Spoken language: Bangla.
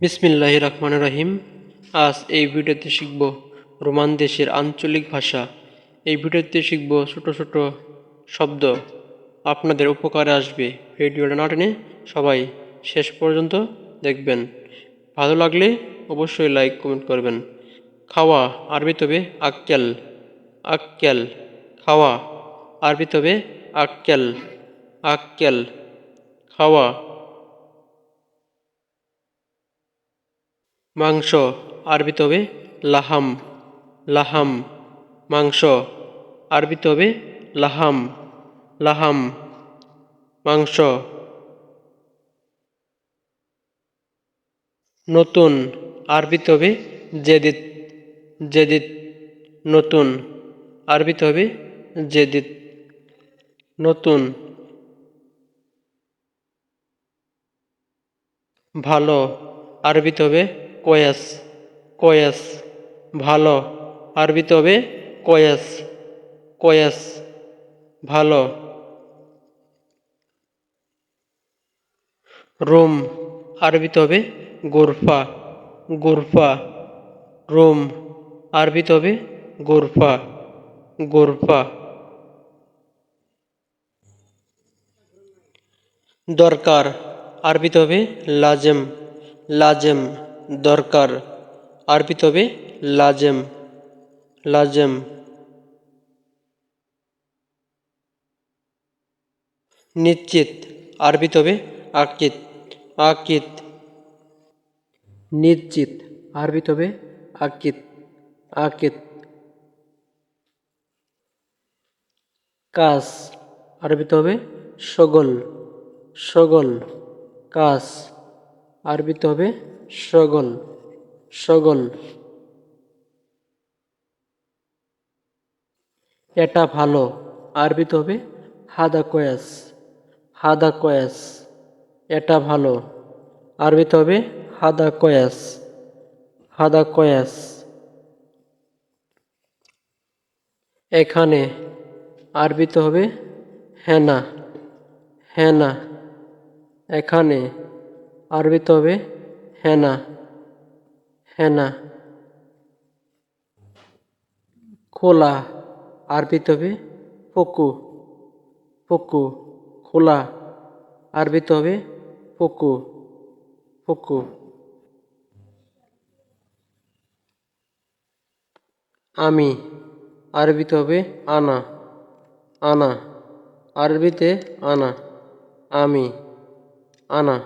বিসমিল্লাহির রহমানির রহিম। আজ এই ভিডিওতে শিখব রোমান দেশের আঞ্চলিক ভাষা। এই ভিডিওতে শিখব ছোট ছোট শব্দ, আপনাদের উপকারে আসবে। ভিডিওটা না টেনে সবাই শেষ পর্যন্ত দেখবেন। ভালো লাগলে অবশ্যই লাইক কমেন্ট করবেন। খাওয়া আরবি তবে আক্কেল, আক্কেল। খাওয়া আরবি তবে আক্কেল, আক্কেল। খাওয়া। মাংস আরবিতে হবে লাহাম, লাহাম। মাংস আরবিতে হবে লাহাম, লাহাম। মাংস। নতুন আরবিতে হবে জেদিদ, জেদিদ। নতুন আরবিতে হবে জেদিদ, নতুন। ভালো আরবিতে হবে কয়াস, কয়াস। ভালো আরবিতে হবে কয়াস, কয়াস। ভালো। রুম আরবিতে হবে গোরফা, গোরফা। রুম আরবিতে হবে গোরফা, গোরফা। দরকার আরবিতে হবে লাজেম, লাজেম। দরকার আরবিতে হবে লাজেম, লাজেম। নিশ্চিত আরবিতে হবে আকিদ, আকিদ। নিশ্চিত আরবিতে হবে আকিদ, আকিদ। কাজ আরবিতে হবে শগল, শগল। কাজ আরবিতে হবে শগল, শগল। এটা ভালো আরবিতে হবে হাদা কয়াস, হাদা কয়াস। এটা ভালো আরবিতে হবে হাদা কয়াস, হাদা কয়াস। এখানে আরবিতে হবে হেনা, হেনা। এখানে আরবিতে হবে হেনা, হেনা। খোলা আরবিতে হবে পকু, পকু। খোলা আরবিতে হবে পকু, পকু। আমি আরবিতে হবে আনা, আনা। আরবিতে আনা, আমি, আনা।